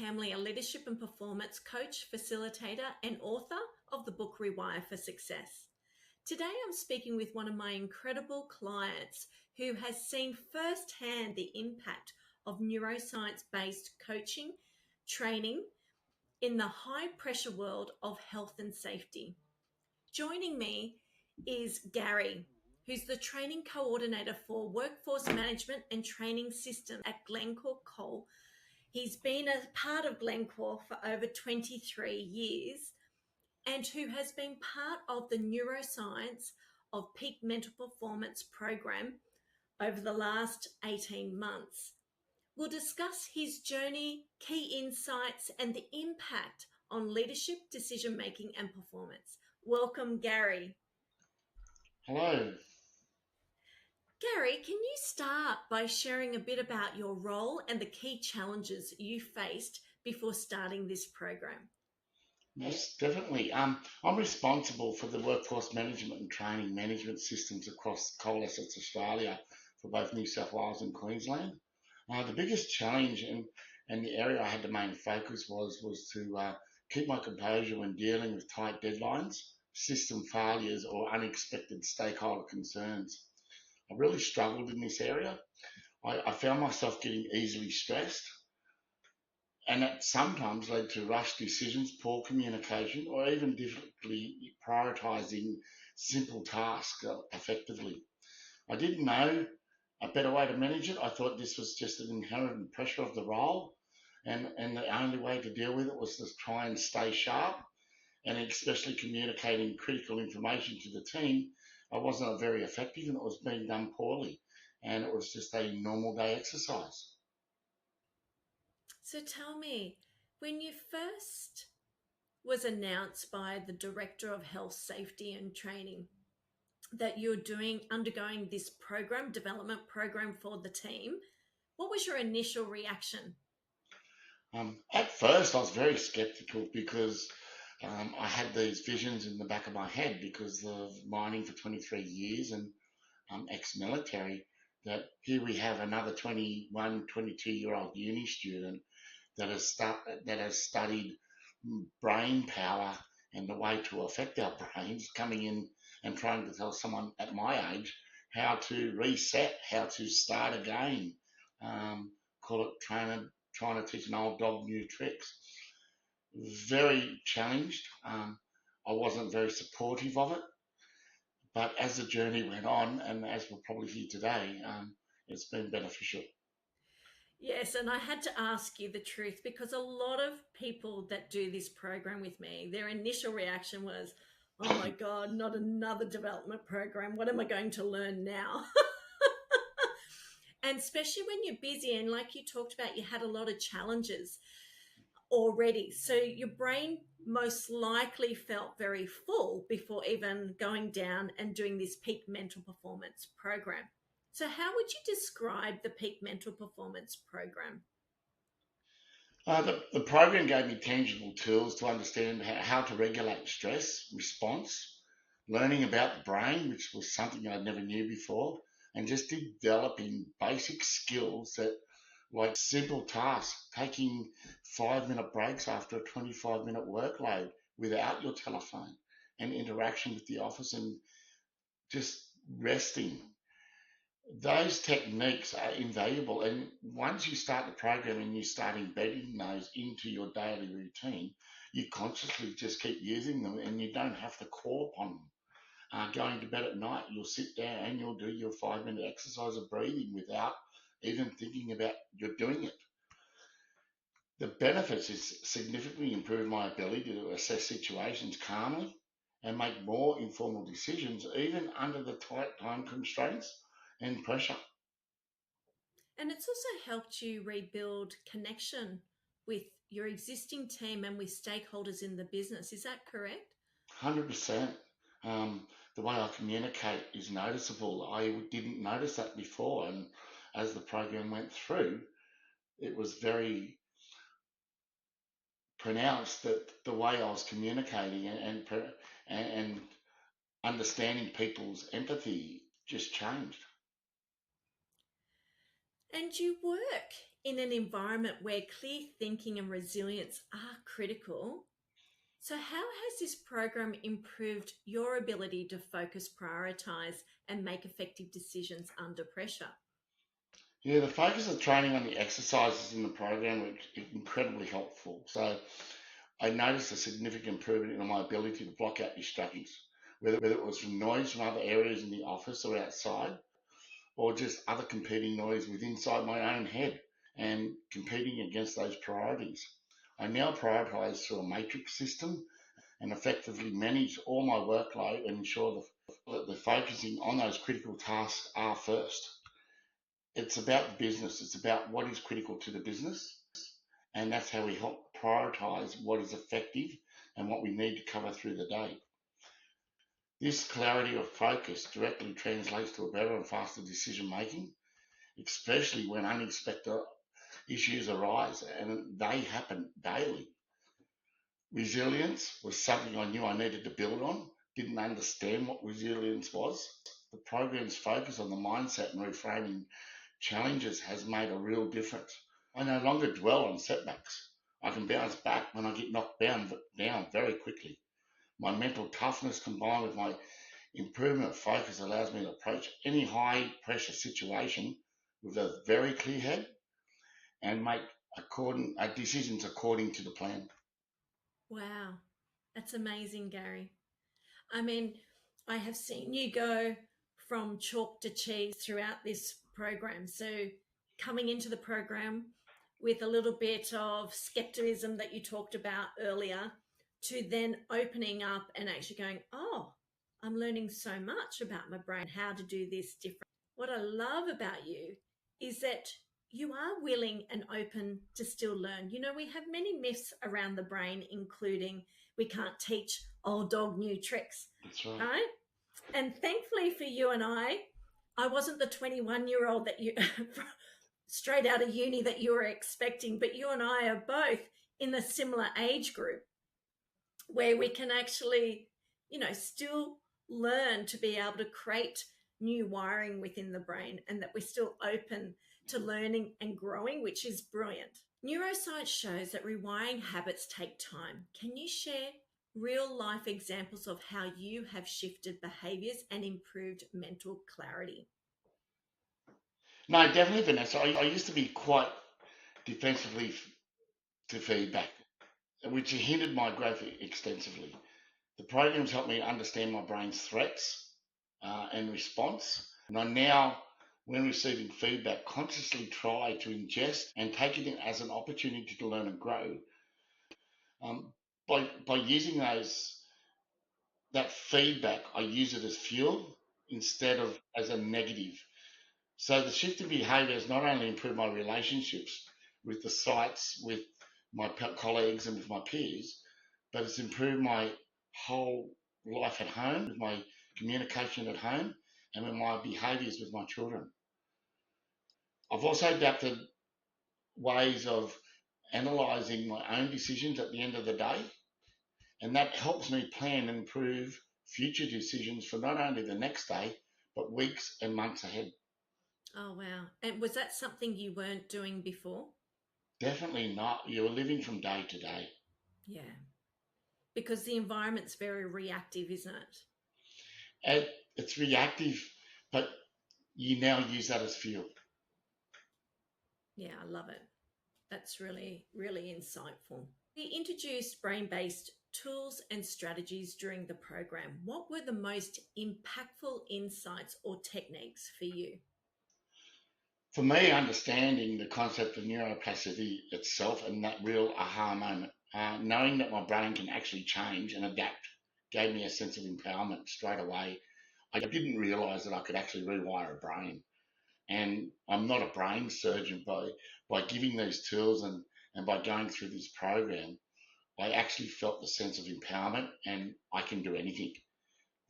Hamley, a leadership and performance coach, facilitator, and author of the book Rewire for Success. Today, I'm speaking with one of my incredible clients who has seen firsthand the impact of neuroscience-based coaching, training in the high-pressure world of health and safety. Joining me is Garry, who's the training coordinator for workforce management and training systems at Glencore Coal. He's been a part of Glencore for over 23 years and who has been part of the neuroscience of peak mental performance program over the last 18 months. We'll discuss his journey, key insights, and the impact on leadership, decision-making, and performance. Welcome, Garry. Hello. Garry, can you start by sharing a bit about your role and the key challenges you faced before starting this program? Yes, definitely. I'm responsible for the workforce management and training management systems across Coal Assets Australia for both New South Wales and Queensland. The biggest challenge and the area I had the main focus was to keep my composure when dealing with tight deadlines, system failures, or unexpected stakeholder concerns. I really struggled in this area. I found myself getting easily stressed, and that sometimes led to rushed decisions, poor communication, or even difficulty prioritising simple tasks effectively. I didn't know a better way to manage it. I thought this was just an inherent pressure of the role, and the only way to deal with it was to try and stay sharp, and especially communicating critical information to the team. I wasn't very effective, and it was being done poorly, and it was just a normal day exercise. So tell me, when you first was announced by the Director of Health, Safety and Training that you're undergoing this development program for the team, what was your initial reaction? At first, I was very skeptical because I had these visions in the back of my head because of mining for 23 years and ex-military, that here we have another 21, 22-year-old uni student that has studied brain power and the way to affect our brains, coming in and trying to tell someone at my age how to reset, how to start again. Call it trying to teach an old dog new tricks. Very challenged. I wasn't very supportive of it, but as the journey went on, and as we're probably here today, it's been beneficial. Yes, and I had to ask you the truth because a lot of people that do this program with me, their initial reaction was, oh my God, not another development program. What am I going to learn now? And especially when you're busy and like you talked about, you had a lot of challenges already. So your brain most likely felt very full before even going down and doing this peak mental performance program. So how would you describe the peak mental performance program? The program gave me tangible tools to understand how to regulate stress response, learning about the brain, which was something I never knew before, and just developing basic skills that, like simple tasks, taking 5-minute breaks after a 25-minute workload without your telephone, and interaction with the office, and just resting. Those techniques are invaluable, and once you start the program and you start embedding those into your daily routine, you consciously just keep using them, and you don't have to call upon them. Going to bed at night, you'll sit down and you'll do your 5-minute exercise of breathing without even thinking about you're doing it. The benefits is significantly improve my ability to assess situations calmly and make more informal decisions, even under the tight time constraints and pressure. And it's also helped you rebuild connection with your existing team and with stakeholders in the business. Is that correct? 100%. The way I communicate is noticeable. I didn't notice that before, and as the program went through, it was very pronounced that the way I was communicating and understanding people's empathy just changed. And you work in an environment where clear thinking and resilience are critical. So, how has this program improved your ability to focus, prioritize, and make effective decisions under pressure? Yeah, the focus of training on the exercises in the program was incredibly helpful. So I noticed a significant improvement in my ability to block out distractions, whether it was from noise from other areas in the office or outside, or just other competing noise within inside my own head and competing against those priorities. I now prioritize through a matrix system and effectively manage all my workload and ensure that the focusing on those critical tasks are first. It's about the business. It's about what is critical to the business, and that's how we help prioritize what is effective and what we need to cover through the day. This clarity of focus directly translates to a better and faster decision making, especially when unexpected issues arise, and they happen daily. Resilience was something I knew I needed to build on, didn't understand what resilience was. The program's focus on the mindset and reframing challenges has made a real difference. I no longer dwell on setbacks. I can bounce back when I get knocked down very quickly. My mental toughness combined with my improvement focus allows me to approach any high pressure situation with a very clear head and make decisions according to the plan. Wow, that's amazing, Gary. I mean, I have seen you go from chalk to cheese throughout this program. So, coming into the program with a little bit of skepticism that you talked about earlier, to then opening up and actually going, oh, I'm learning so much about my brain, how to do this different. What I love about you is that you are willing and open to still learn. You know, we have many myths around the brain, including we can't teach old dog new tricks, That's right. right? And thankfully for you and I wasn't the 21-year-old that you straight out of uni that you were expecting, but you and I are both in a similar age group where we can actually, still learn to be able to create new wiring within the brain and that we're still open to learning and growing, which is brilliant. Neuroscience shows that rewiring habits take time. Can you share real life examples of how you have shifted behaviors and improved mental clarity? No, definitely, Vanessa. I used to be quite defensively to feedback, which hindered my growth extensively. The programs helped me understand my brain's threats and response. And I now, when receiving feedback, consciously try to ingest and take it in as an opportunity to learn and grow. Um, by using that feedback, I use it as fuel instead of as a negative. So the shift in behaviour has not only improved my relationships with the sites, with my colleagues, and with my peers, but it's improved my whole life at home, with my communication at home, and with my behaviours with my children. I've also adapted ways of analysing my own decisions at the end of the day, and that helps me plan and improve future decisions for not only the next day, but weeks and months ahead. Oh, wow. And was that something you weren't doing before? Definitely not. You're living from day to day. Yeah. Because the environment's very reactive, isn't it? And it's reactive, but you now use that as fuel. Yeah, I love it. That's really, really insightful. We introduced brain based tools and strategies during the program. What were the most impactful insights or techniques for you? For me, understanding the concept of neuroplasticity itself and that real aha moment, knowing that my brain can actually change and adapt, gave me a sense of empowerment straight away. I didn't realize that I could actually rewire a brain. And I'm not a brain surgeon. By giving these tools and by going through this program, I actually felt the sense of empowerment and I can do anything.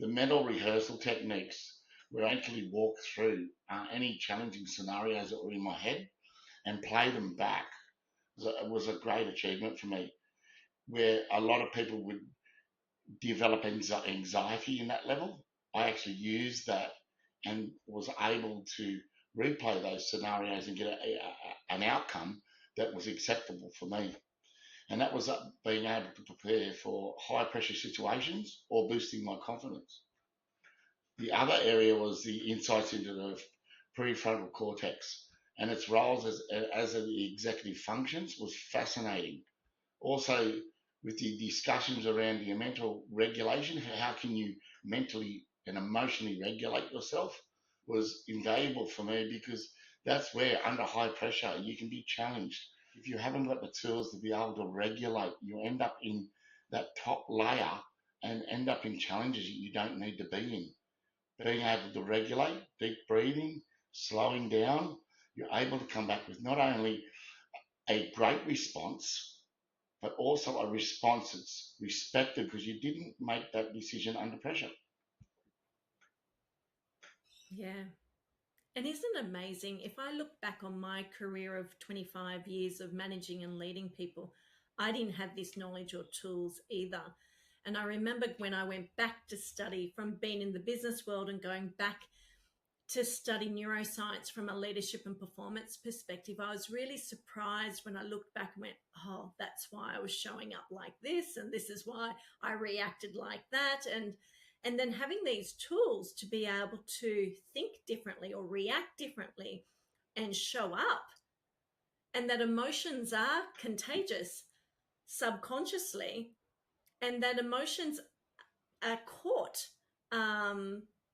The mental rehearsal techniques where I actually walk through any challenging scenarios that were in my head and play them back was a great achievement for me, where a lot of people would develop anxiety in that level. I actually used that and was able to replay those scenarios and get an outcome that was acceptable for me. And that was being able to prepare for high pressure situations or boosting my confidence. The other area was the insights into the prefrontal cortex and its roles as the executive functions was fascinating. Also, with the discussions around your mental regulation, how can you mentally and emotionally regulate yourself, was invaluable for me, because that's where under high pressure you can be challenged. If you haven't got the tools to be able to regulate, you end up in that top layer and end up in challenges that you don't need to be in. Being able to regulate, deep breathing, slowing down, you're able to come back with not only a great response, but also a response that's respected because you didn't make that decision under pressure. Yeah. And isn't it amazing? If I look back on my career of 25 years of managing and leading people, I didn't have this knowledge or tools either. And I remember when I went back to study, from being in the business world and going back to study neuroscience from a leadership and performance perspective, I was really surprised when I looked back and went, oh, that's why I was showing up like this, and this is why I reacted like that. And then having these tools to be able to think differently or react differently and show up, and that emotions are contagious subconsciously, and that emotions are caught,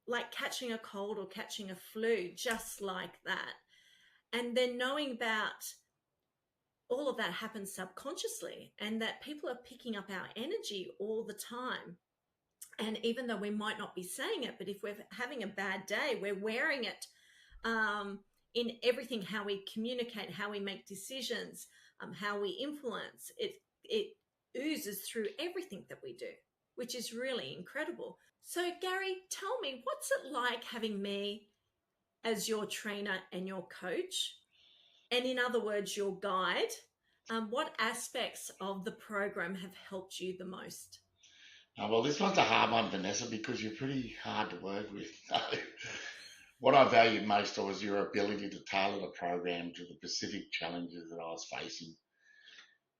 like catching a cold or catching a flu, just like that. And then knowing about all of that happens subconsciously, and that people are picking up our energy all the time. And even though we might not be saying it, but if we're having a bad day, we're wearing it in everything, how we communicate, how we make decisions, how we influence. It oozes through everything that we do, which is really incredible. So, Garry, tell me, what's it like having me as your trainer and your coach? And in other words, your guide. What aspects of the program have helped you the most? Well, this one's a hard one, Vanessa, because you're pretty hard to work with. What I valued most was your ability to tailor the program to the specific challenges that I was facing,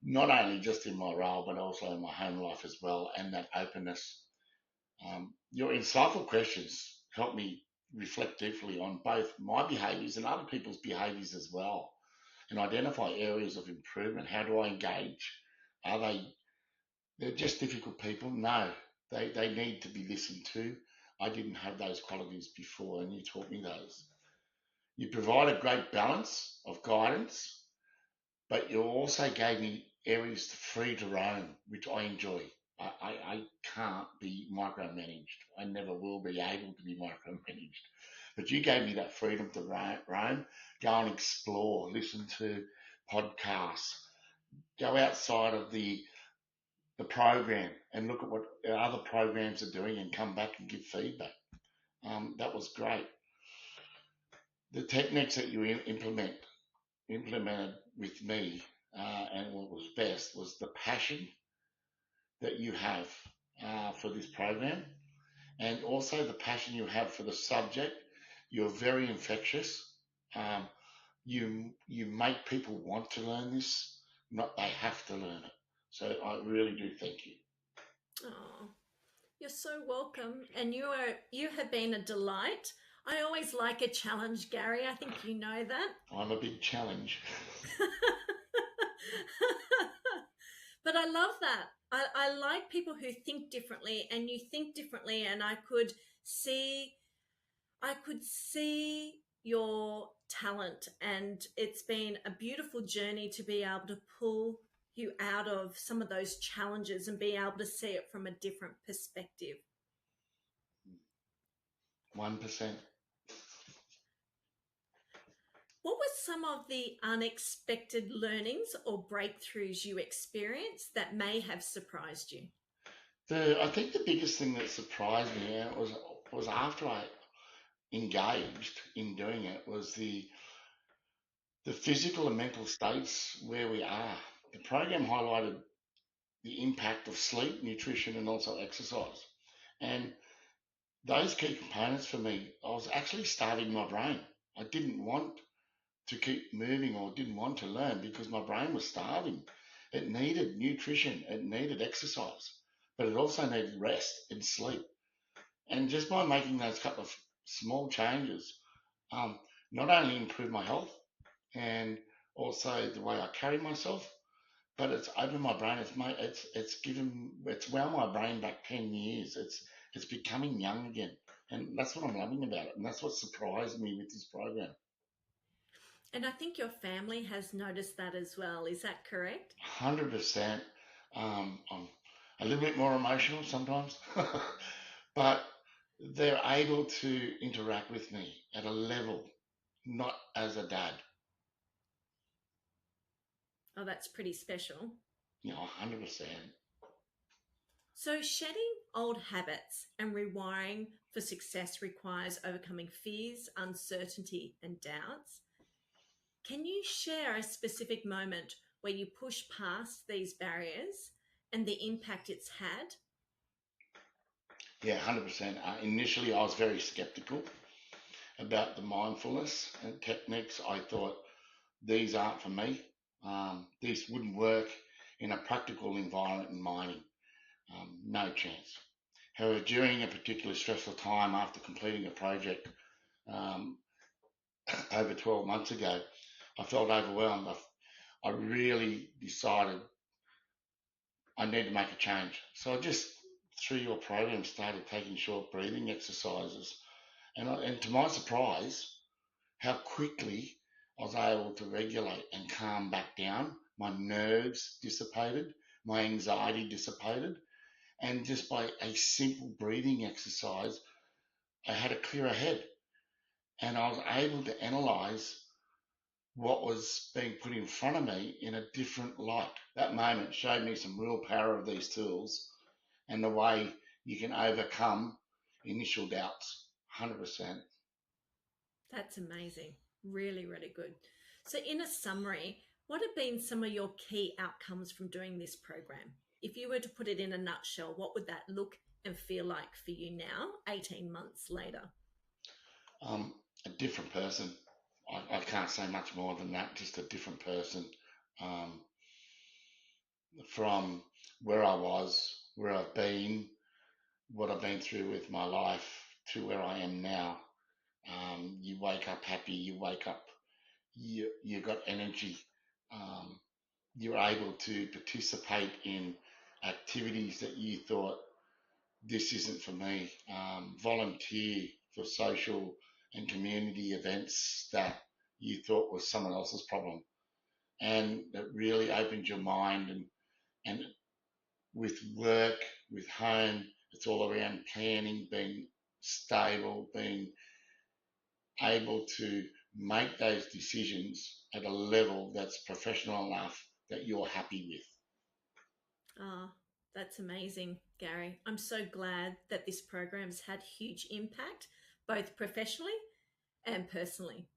not only just in my role, but also in my home life as well, and that openness. Your insightful questions helped me reflect deeply on both my behaviours and other people's behaviours as well, and identify areas of improvement. How do I engage? Are they're just difficult people? No, they need to be listened to. I didn't have those qualities before, and you taught me those. You provided great balance of guidance, but you also gave me areas free to roam, which I enjoy. I can't be micromanaged. I never will be able to be micromanaged. But you gave me that freedom to roam, go and explore, listen to podcasts, go outside of the program and look at what other programs are doing and come back and give feedback. That was great. The techniques that you implemented with me, and what was best was the passion that you have for this program, and also the passion you have for the subject. You're very infectious. Um, you make people want to learn this, not they have to learn it. So I really do thank you. Oh, you're so welcome. And you have been a delight. I always like a challenge, Garry. I think you know that. I'm a big challenge. But I love that. I like people who think differently, and you think differently, and I could see your talent, and it's been a beautiful journey to be able to pull you out of some of those challenges and be able to see it from a different perspective. 1%. What were some of the unexpected learnings or breakthroughs you experienced that may have surprised you? I think the biggest thing that surprised me was after I engaged in doing it was the physical and mental states where we are. The program highlighted the impact of sleep, nutrition, and also exercise. And those key components for me, I was actually starving my brain. I didn't want to keep moving or didn't want to learn because my brain was starving. It needed nutrition, it needed exercise, but it also needed rest and sleep. And just by making those couple of small changes, um, not only improved my health and also the way I carry myself, but it's opened my brain. It's wound my brain back 10 years. It's becoming young again, and that's what I'm loving about it, and that's what surprised me with this program. And I think your family has noticed that as well. Is that correct? 100%. I'm a little bit more emotional sometimes, but they're able to interact with me at a level, not as a dad. Oh, that's pretty special. 100%. So, shedding old habits and rewiring for success requires overcoming fears, uncertainty, and doubts. Can you share a specific moment where you push past these barriers and the impact it's had? Yeah, 100%. Initially, I was very skeptical about the mindfulness and techniques. I thought these aren't for me. These wouldn't work in a practical environment in mining. No chance. However, during a particularly stressful time after completing a project um, over 12 months ago, I felt overwhelmed. I really decided I need to make a change. So I just, through your program, started taking short breathing exercises. And to my surprise, how quickly I was able to regulate and calm back down. My nerves dissipated, my anxiety dissipated, and just by a simple breathing exercise, I had a clearer head and I was able to analyze what was being put in front of me in a different light. That moment showed me some real power of these tools and the way you can overcome initial doubts. 100%. That's amazing. Really, really good. So, in a summary, what have been some of your key outcomes from doing this program? If you were to put it in a nutshell, what would that look and feel like for you now, 18 months later? A different person. I can't say much more than that, just a different person. Um, from where I was, where I've been, what I've been through with my life to where I am now. You wake up happy, you wake up, you got energy, um, you're able to participate in activities that you thought this isn't for me, volunteer for social and community events that you thought was someone else's problem. And it really opened your mind and with work, with home, it's all around planning, being stable, being able to make those decisions at a level that's professional enough that you're happy with. Ah, that's amazing, Garry. I'm so glad that this program's had huge impact, both professionally and personally.